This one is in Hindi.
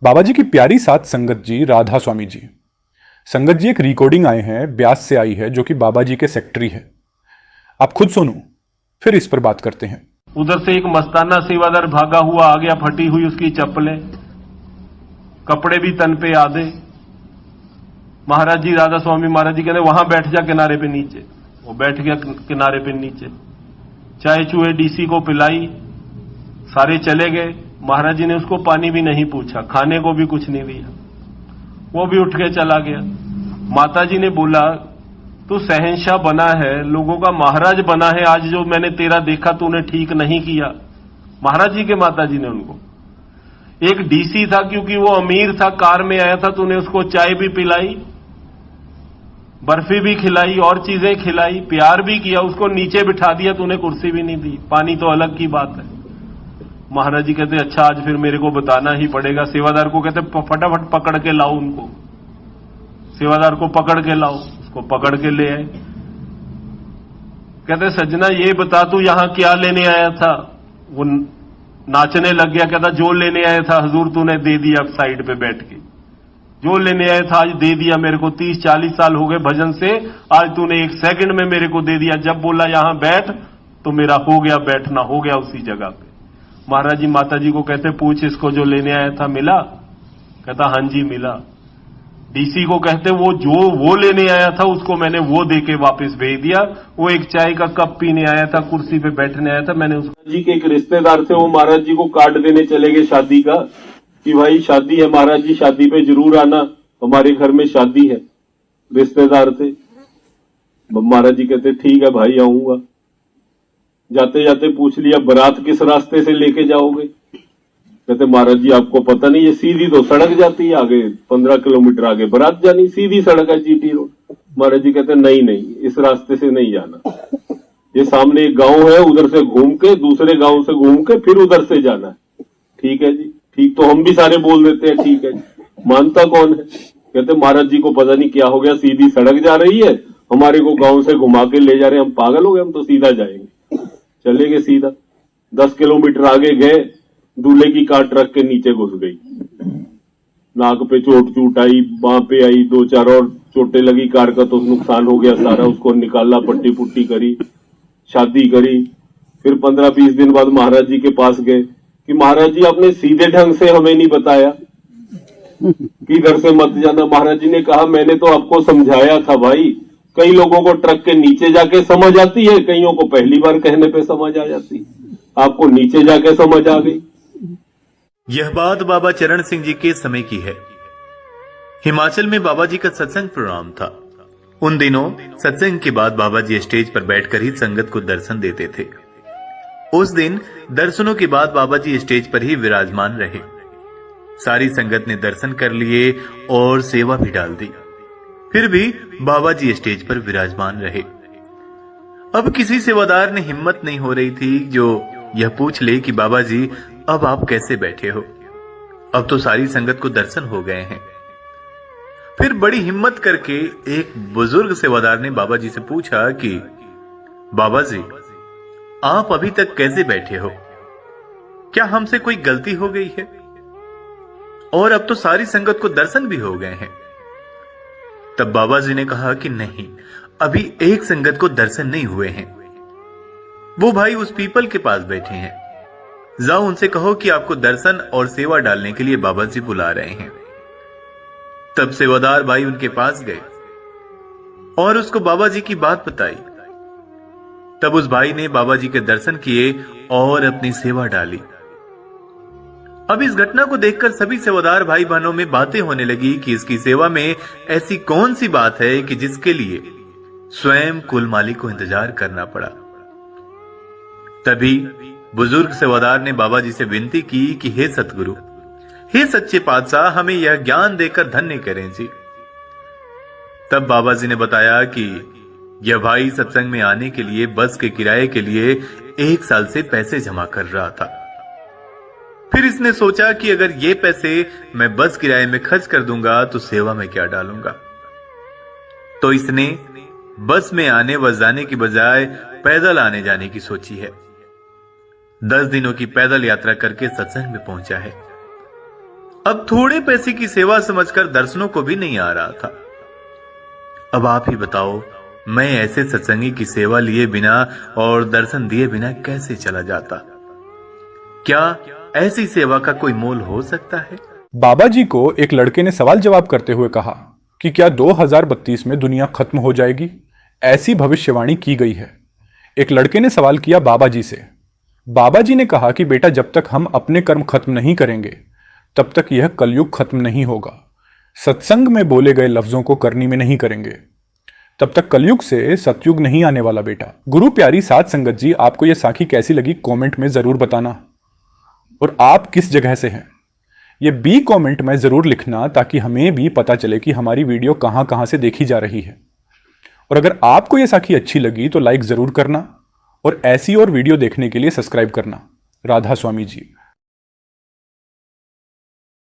बाबा जी की प्यारी साथ संगत जी राधा स्वामी जी। संगत जी एक रिकॉर्डिंग आए हैं, ब्यास से आई है, जो कि बाबा जी के सेक्रेटरी है। आप खुद सुनो, फिर इस पर बात करते हैं। उधर से एक मस्ताना सेवादार भागा हुआ आ गया, फटी हुई उसकी चप्पलें, कपड़े भी तन पे आधे। महाराज जी, राधा स्वामी महाराज जी कहते वहां बैठ जा किनारे पे नीचे। वो बैठ गया किनारे पे नीचे, चाय चूहे डीसी को पिलाई, सारे चले गए। महाराज जी ने उसको पानी भी नहीं पूछा, खाने को भी कुछ नहीं दिया, वो भी उठ के चला गया। माता जी ने बोला, तू शहंशाह बना है, लोगों का महाराज बना है, आज जो मैंने तेरा देखा तूने ठीक नहीं किया। महाराज जी के माता जी ने उनको, एक डीसी था क्योंकि वो अमीर था, कार में आया था, तूने उसको चाय भी पिलाई, बर्फी भी खिलाई और चीजें खिलाई, प्यार भी किया, उसको नीचे बिठा दिया, तूने कुर्सी भी नहीं दी, पानी तो अलग की बात है। महाराज जी कहते अच्छा आज फिर मेरे को बताना ही पड़ेगा। सेवादार को कहते फटाफट पकड़ के लाओ उनको। सेवादार को पकड़ के लाओ, उसको पकड़ के ले आए। कहते सजना ये बता तू यहां क्या लेने आया था। वो नाचने लग गया, कहता जो लेने आया था हजूर तूने दे दिया, साइड पे बैठ के जो लेने आया था आज दे दिया मेरे को। 30-40 साल हो गए भजन से, आज तूने 1 सेकंड में मेरे को दे दिया। जब बोला यहां बैठ तो मेरा हो गया, बैठना हो गया उसी जगह पे। महाराज जी माता जी को कहते पूछ इसको जो लेने आया था मिला। कहता हां जी मिला। डीसी को कहते वो लेने आया था उसको मैंने वो देके वापस भेज दिया। वो एक चाय का कप पीने आया था, कुर्सी पे बैठने आया था, मैंने उसको जी के एक रिश्तेदार थे, वो महाराज जी को कार्ड देने चले गए शादी का, कि भाई शादी है महाराज जी, शादी पे जरूर आना, हमारे घर में शादी है। रिश्तेदार थे। महाराज जी कहते ठीक है भाई आऊंगा। जाते जाते पूछ लिया बारात किस रास्ते से लेके जाओगे। कहते महाराज जी आपको पता नहीं, ये सीधी तो सड़क जाती है, आगे 15 किलोमीटर आगे बारात जानी, सीधी सड़क है जीटी रोड। महाराज जी कहते नहीं नहीं, इस रास्ते से नहीं जाना, ये सामने एक गांव है, उधर से घूम के, दूसरे गांव से घूम के फिर उधर से जाना है। ठीक है जी, ठीक तो हम भी सारे बोल देते हैं ठीक है जी, मानता कौन है। कहते महाराज जी को पता नहीं क्या हो गया, सीधी सड़क जा रही है, हमारे को गांव से घुमा के ले जा रहे हैं, हम पागल हो गए, हम तो सीधा जाएंगे। चले गए सीधा। 10 किलोमीटर आगे गए, दूल्हे की कार ट्रक के नीचे घुस गई, नाक पे चोट आई, बांह पे आई, 2-4 और चोटें लगी, कार का तो नुकसान हो गया सारा। उसको निकाला, पट्टी पुट्टी करी, शादी करी। फिर 15-20 दिन बाद महाराज जी के पास गए कि महाराज जी आपने सीधे ढंग से हमें नहीं बताया कि इधर से मत जाना। महाराज जी ने कहा मैंने तो आपको समझाया था भाई, कई लोगों को ट्रक के नीचे जाके समझ आती है, कईयों को पहली बार कहने पे समझ आ जाती, आपको नीचे जाके समझ आ गई। यह बात बाबा चरण सिंह जी के समय की है। हिमाचल में बाबा जी का सत्संग प्रोग्राम था। उन दिनों सत्संग के बाद बाबा जी स्टेज पर बैठकर ही संगत को दर्शन देते थे। उस दिन दर्शनों के बाद बाबा जी स्टेज पर ही विराजमान रहे। सारी संगत ने दर्शन कर लिए और सेवा भी डाल दी, फिर भी बाबा जी स्टेज पर विराजमान रहे। अब किसी सेवादार ने हिम्मत नहीं हो रही थी जो यह पूछ ले कि बाबा जी अब आप कैसे बैठे हो, अब तो सारी संगत को दर्शन हो गए हैं। फिर बड़ी हिम्मत करके एक बुजुर्ग सेवादार ने बाबा जी से पूछा कि बाबा जी आप अभी तक कैसे बैठे हो, क्या हमसे कोई गलती हो गई है, और अब तो सारी संगत को दर्शन भी हो गए हैं। तब बाबा जी ने कहा कि नहीं, अभी एक संगत को दर्शन नहीं हुए हैं, वो भाई उस पीपल के पास बैठे हैं, जाओ उनसे कहो कि आपको दर्शन और सेवा डालने के लिए बाबा जी बुला रहे हैं। तब सेवादार भाई उनके पास गए और उसको बाबा जी की बात बताई। तब उस भाई ने बाबा जी के दर्शन किए और अपनी सेवा डाली। अब इस घटना को देखकर सभी सेवादार भाई बहनों में बातें होने लगी कि इसकी सेवा में ऐसी कौन सी बात है कि जिसके लिए स्वयं कुल मालिक को इंतजार करना पड़ा। तभी बुजुर्ग सेवादार ने बाबा जी से विनती की कि हे सतगुरु, हे सच्चे पातशाह, हमें यह ज्ञान देकर धन्य करें जी। तब बाबा जी ने बताया कि यह भाई सत्संग में आने के लिए बस के किराए के लिए 1 साल से पैसे जमा कर रहा था। फिर इसने सोचा कि अगर ये पैसे मैं बस किराए में खर्च कर दूंगा तो सेवा में क्या डालूंगा। तो इसने बस में आने व जाने की बजाय पैदल आने जाने की सोची है। 10 दिनों की पैदल यात्रा करके सत्संग में पहुंचा है अब थोड़े पैसे की सेवा समझकर दर्शनों को भी नहीं आ रहा था। अब आप ही बताओ, मैं ऐसे सत्संगी की सेवा लिए बिना और दर्शन दिए बिना कैसे चला जाता? क्या ऐसी सेवा का कोई मोल हो सकता है? बाबा जी को एक लड़के ने सवाल जवाब करते हुए कहा कि क्या 2032 में दुनिया खत्म हो जाएगी? ऐसी भविष्यवाणी की गई है। एक लड़के ने सवाल किया बाबा जी से। बाबा जी ने कहा कि बेटा, जब तक हम अपने कर्म खत्म नहीं करेंगे तब तक यह कलयुग खत्म नहीं होगा। सत्संग में बोले गए लफ्जों को करनी में नहीं करेंगे तब तक कलयुग से सतयुग नहीं आने वाला बेटा। गुरु प्यारी साध संगत जी, आपको यह साखी कैसी लगी कमेंट में जरूर बताना, और आप किस जगह से हैं ये बी कमेंट में जरूर लिखना, ताकि हमें भी पता चले कि हमारी वीडियो कहां कहां से देखी जा रही है। और अगर आपको यह साखी अच्छी लगी तो लाइक जरूर करना, और ऐसी और वीडियो देखने के लिए सब्सक्राइब करना। राधा स्वामी जी।